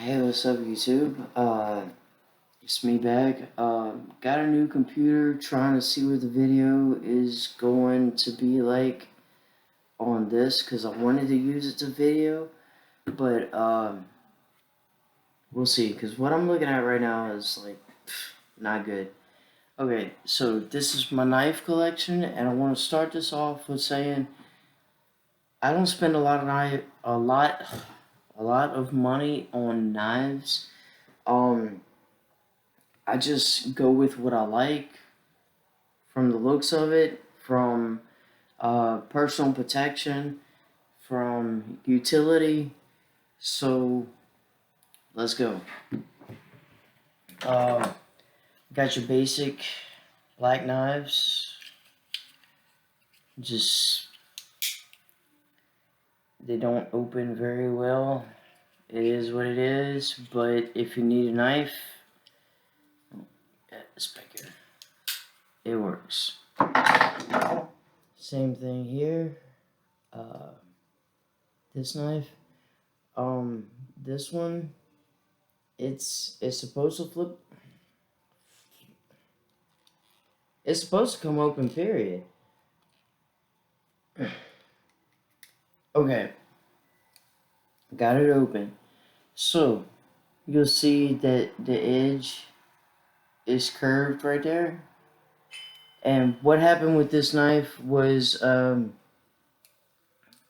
Hey, what's up, YouTube? It's me back. Got a new computer, trying to see what the video is going to be like on this, because I wanted to use it to video, but we'll see, because what I'm looking at right now is like not good. Okay, so this is my knife collection, and I want to start this off with saying I don't spend a lot of money on knives. Um, I just go with what I like from the looks of it, from personal protection, from utility. So let's go. Uh, got your basic black knives. Just they don't open very well. It is what it is. But if you need a knife, it's back here. It works. Same thing here. This knife. This one. It's supposed to flip. It's supposed to come open. Period. Okay. Got it open. So you'll see that the edge is curved right there. And what happened with this knife was I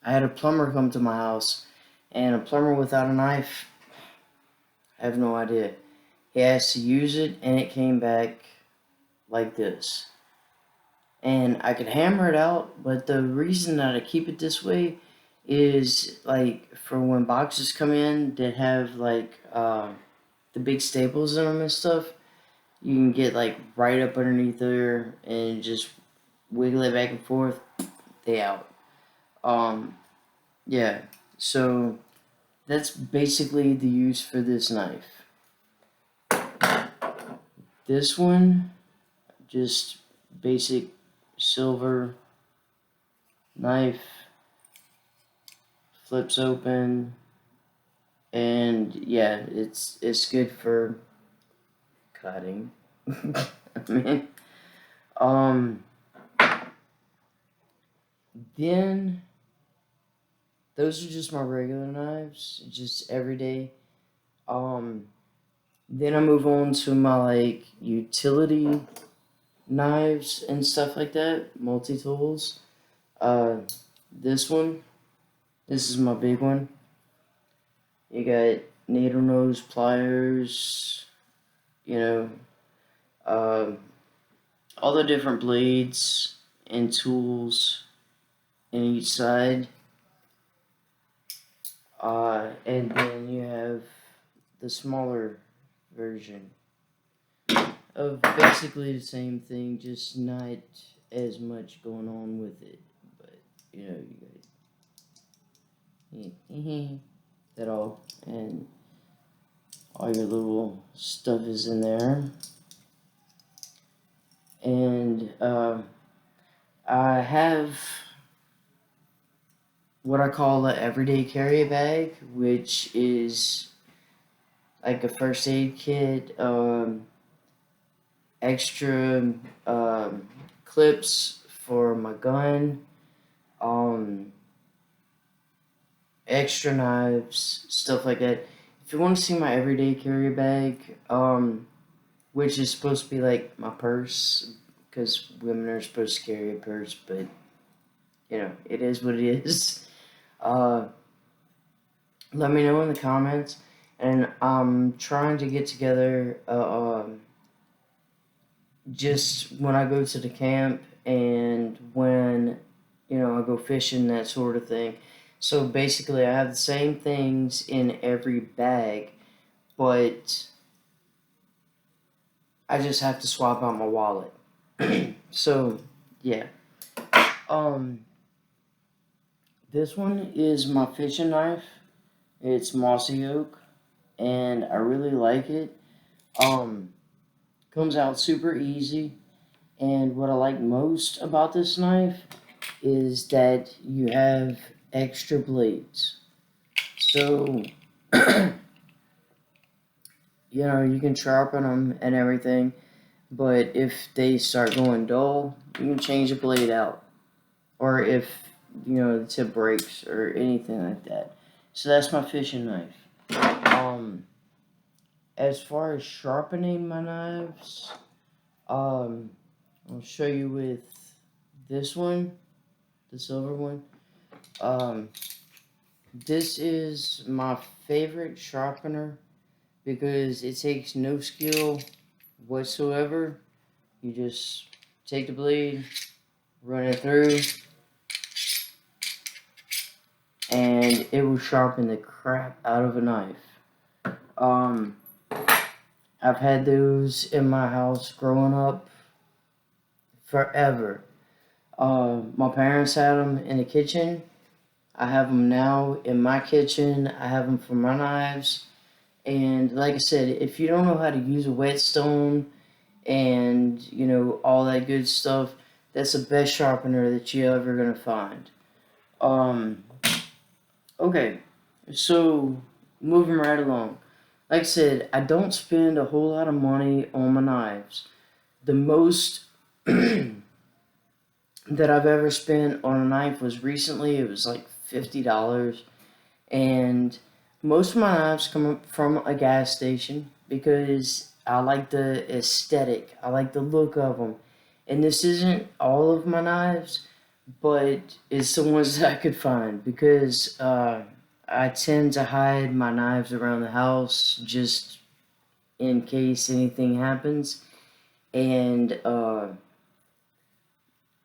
had a plumber come to my house, and a plumber without a knife, I have no idea. He asked to use it, and it came back like this. And I could hammer it out, but the reason that I keep it this way is like for when boxes come in that have like the big staples in them and stuff, you can get like right up underneath there and just wiggle it back and forth. They out. Yeah. So that's basically the use for this knife. This one, just basic silver knife, flips open, and yeah, it's good for cutting. I mean, then those are just my regular knives, just everyday. Then I move on to my like utility knives and stuff like that, multi-tools. This one, this is my big one. You got needle nose pliers, you know, all the different blades and tools in each side. And then you have the smaller version of basically the same thing, just not as much going on with it. But you know, you got that all, and all your little stuff is in there. And I have what I call an everyday carry bag, which is like a first aid kit, extra clips for my gun, extra knives, stuff like that. If you want to see my everyday carry bag, which is supposed to be like my purse, because women are supposed to carry a purse, but you know, it is what it is. Let me know in the comments, and I'm trying to get together just when I go to the camp and when, you know, I go fishing, that sort of thing. So basically I have the same things in every bag, but I just have to swap out my wallet. So yeah. This one is my fishing knife. It's mossy oak, and I really like it. Comes out super easy, and what I like most about this knife is that you have extra blades. So you can sharpen them and everything, but if they start going dull, you can change the blade out. Or if, the tip breaks or anything like that. So that's my fishing knife. As far as sharpening my knives, um, I'll show you with this one, the silver one. Um, this is my favorite sharpener because it takes no skill whatsoever. You just take the blade, run it through, and it will sharpen the crap out of a knife. Um, I've had those in my house growing up forever. My parents had them in the kitchen. I have them now in my kitchen. I have them for my knives. And like I said, if you don't know how to use a whetstone and, all that good stuff, that's the best sharpener that you're ever going to find. Okay, so moving right along. Like I said, I don't spend a whole lot of money on my knives. The most that I've ever spent on a knife was recently. It was like $50. And most of my knives come from a gas station because I like the aesthetic. I like the look of them. And this isn't all of my knives, but it's the ones that I could find because I tend to hide my knives around the house just in case anything happens. And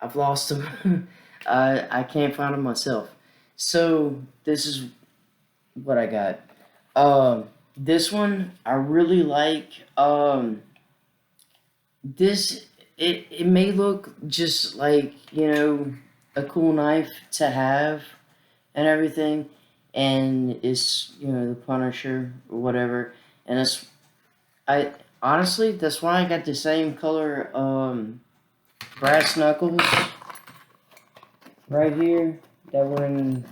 I've lost them. I can't find them myself. So this is what I got. This one I really like. This it may look just like a cool knife to have and everything, and it's the Punisher or whatever, and it's I honestly that's why I got the same color brass knuckles right here that were in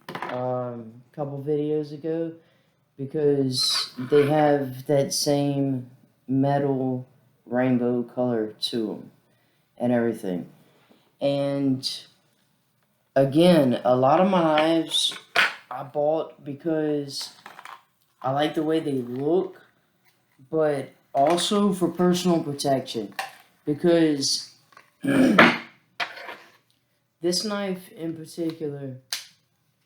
a couple videos ago, because they have that same metal rainbow color to them and everything. And again, a lot of my knives I bought because I like the way they look, but also for personal protection, because this knife in particular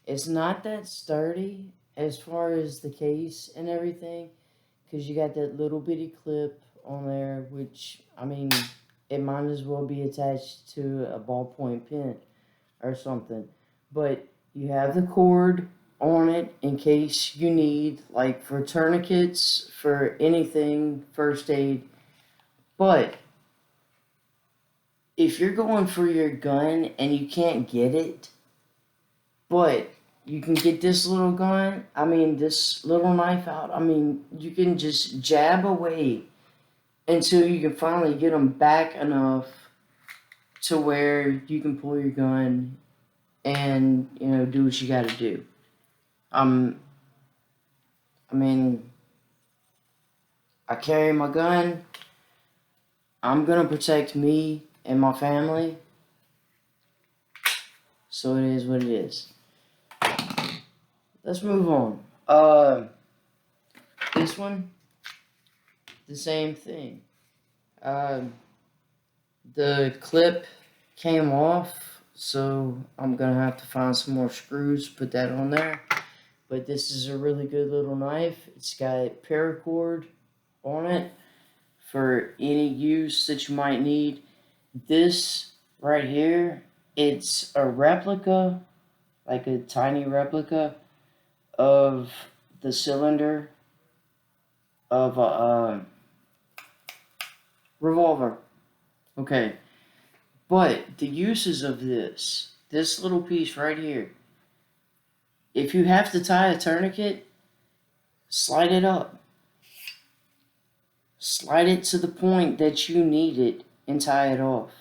is not that sturdy as far as the case and everything, because you got that little bitty clip on there, which, I mean, it might as well be attached to a ballpoint pen or something. But you have the cord on it in case you need, like for tourniquets, for anything, first aid. But if you're going for your gun and you can't get it, but you can get this little gun, this little knife out, you can just jab away until you can finally get them back enough to where you can pull your gun and, do what you gotta do. I mean, I carry my gun. I'm gonna protect me and my family. So it is what it is. Let's move on. This one, the same thing. The clip came off, so I'm gonna have to find some more screws, put that on there. But this is a really good little knife. It's got paracord on it for any use that you might need. This right here, it's a replica, like a tiny replica of the cylinder of a revolver. Okay, but the uses of this little piece right here, if you have to tie a tourniquet, slide it up. Slide it to the point that you need it and tie it off,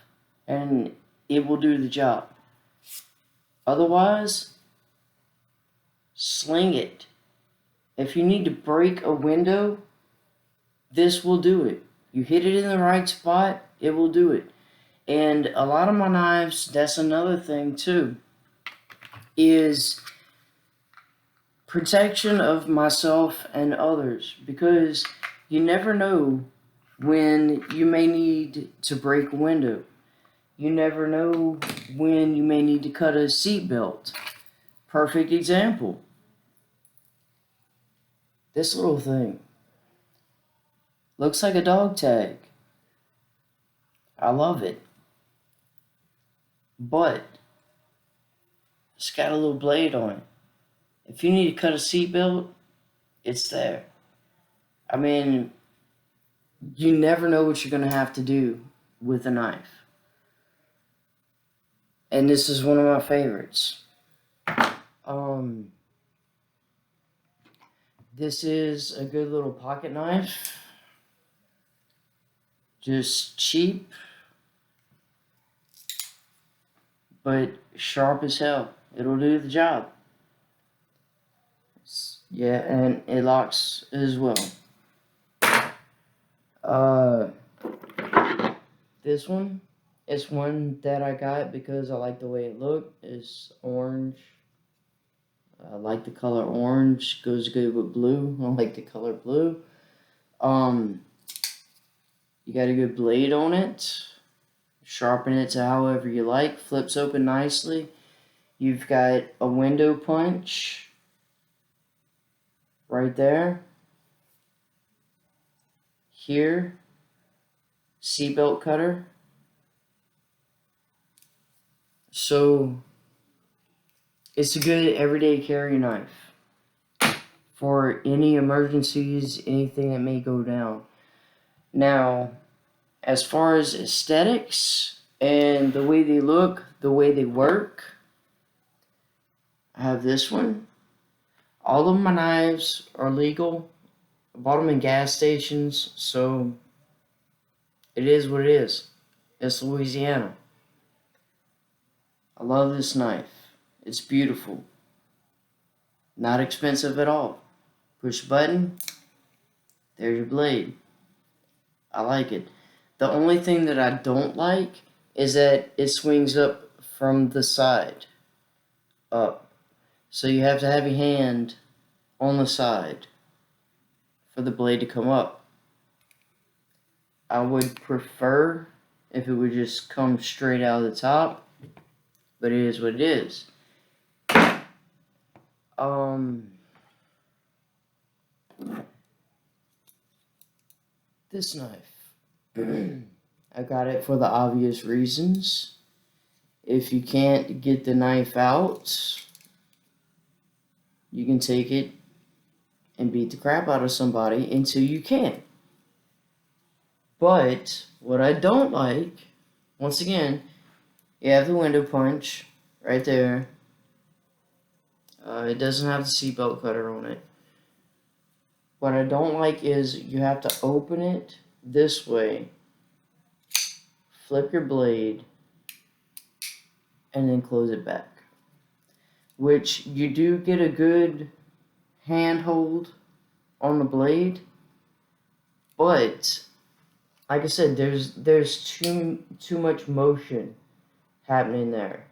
and it will do the job. Otherwise, sling it. If you need to break a window, This will do it. You hit it in the right spot, it will do it. And a lot of my knives, that's another thing too, is protection of myself and others, because you never know when you may need to break a window. You never know when you may need to cut a seatbelt. Perfect example. This little thing looks like a dog tag. I love it. But it's got a little blade on it. If you need to cut a seatbelt, it's there. I mean, you never know what you're going to have to do with a knife. And this is one of my favorites. This is a good little pocket knife. Just cheap, but sharp as hell. It'll do the job. Yeah, and it locks as well. This one is one that I got because I like the way it looked. It's orange. I like the color orange. Goes good with blue. I like the color blue. You got a good blade on it. Sharpen it to however you like. Flips open nicely. You've got a window punch right there. Here, seatbelt cutter. So it's a good everyday carry knife for any emergencies, anything that may go down. Now, as far as aesthetics and the way they look, the way they work, I have this one. All of my knives are legal. I bought them in gas stations, so it is what it is. It's Louisiana. I love this knife. It's beautiful. Not expensive at all. Push a button, there's your blade. I like it. The only thing that I don't like is that it swings up from the side up. So you have to have your hand on the side for the blade to come up. I would prefer if it would just come straight out of the top, but it is what it is. This knife, I got it for the obvious reasons. If you can't get the knife out, you can take it and beat the crap out of somebody until you can. But what I don't like, once again, you have the window punch right there. It doesn't have the seatbelt cutter on it. What I don't like is you have to open it this way, flip your blade, and then close it back. Which you do get a good handhold on the blade, but like I said, there's too much motion happening there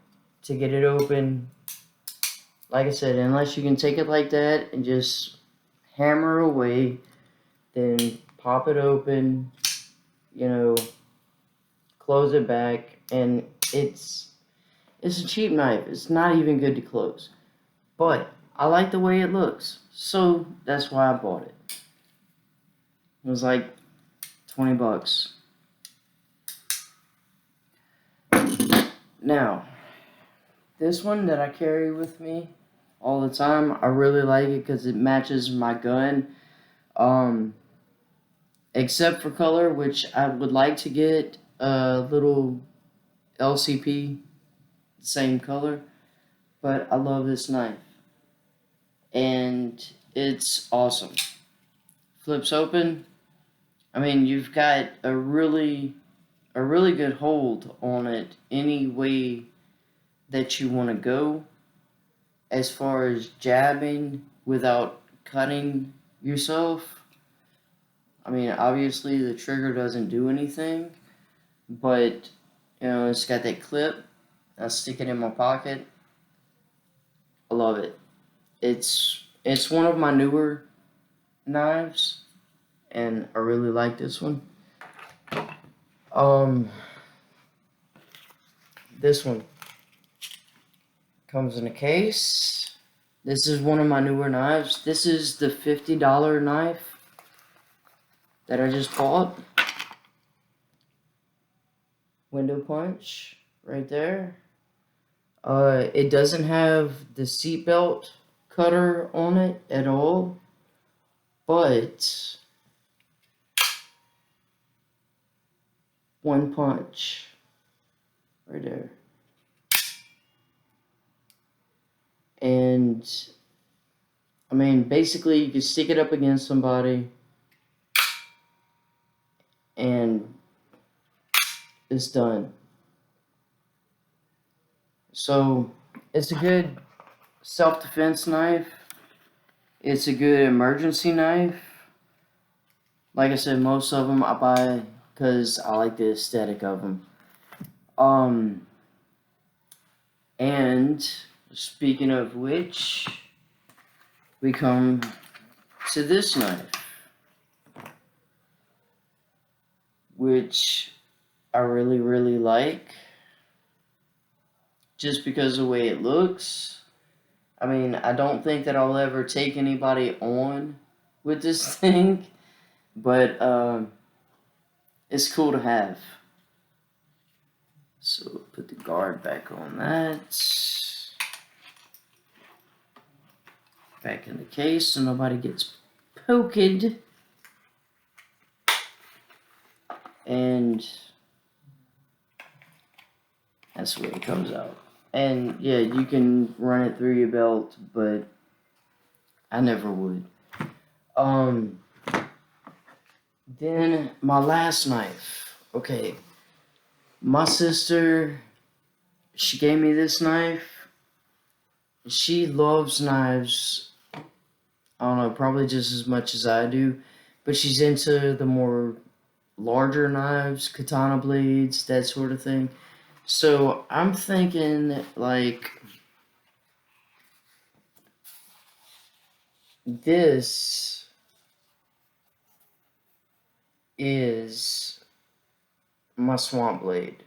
to get it open. Like I said, unless you can take it like that and just hammer away, then pop it open, close it back, and it's a cheap knife. It's not even good to close, but I like the way it looks, so that's why I bought it. It was like $20. Now, this one that I carry with me all the time, I really like it because it matches my gun. Except for color, which I would like to get a little LCP, same color. But I love this knife. And it's awesome. Flips open. I mean, you've got a really good hold on it any way that you want to go, as far as jabbing without cutting yourself. I mean, obviously the trigger doesn't do anything, but you know, it's got that clip. I stick it in my pocket. I love it. It's one of my newer knives, and I really like this one. Um, this one comes in a case. This is one of my newer knives. This is the $50 knife that I just bought. Window punch right there. It doesn't have the seatbelt cutter on it at all, but one punch right there. And I mean, basically, you can stick it up against somebody and it's done. So, it's a good self-defense knife. It's a good emergency knife. Like I said, most of them I buy because I like the aesthetic of them. And speaking of which, we come to this knife, which I really, really like, just because of the way it looks. I mean, I don't think that I'll ever take anybody on with this thing, but it's cool to have. So put the guard back on that. Back in the case so nobody gets poked. And that's the way it comes out. And yeah, you can run it through your belt, but I never would. Then my last knife. Okay. My sister, she gave me this knife. She loves knives. I don't know, probably just as much as I do. But she's into the more larger knives, katana blades, that sort of thing. So I'm thinking, like, this is my swamp blade.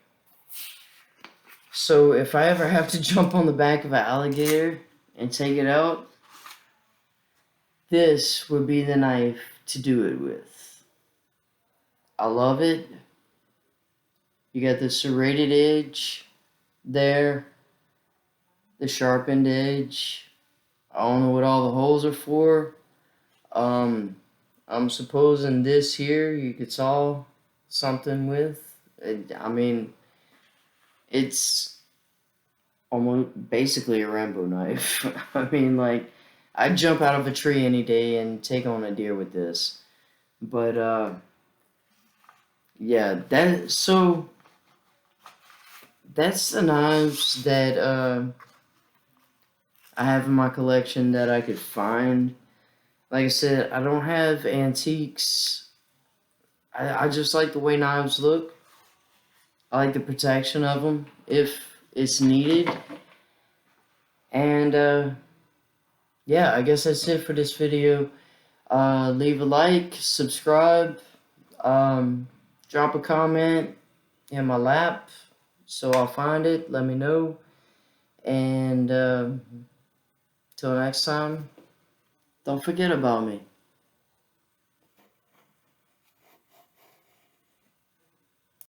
So if I ever have to jump on the back of an alligator and take it out, this would be the knife to do it with. I love it. You got the serrated edge there, the sharpened edge. I don't know what all the holes are for. I'm supposing this here you could saw something with. I mean, it's almost basically a Rambo knife. I mean, like, I'd jump out of a tree any day and take on a deer with this. But yeah, that's the knives that I have in my collection that I could find. Like I said, I don't have antiques. I just like the way knives look. I like the protection of them if it's needed. And yeah, I guess that's it for this video. Leave a like, subscribe, drop a comment in my lap so I'll find it. Let me know. And till next time, don't forget about me.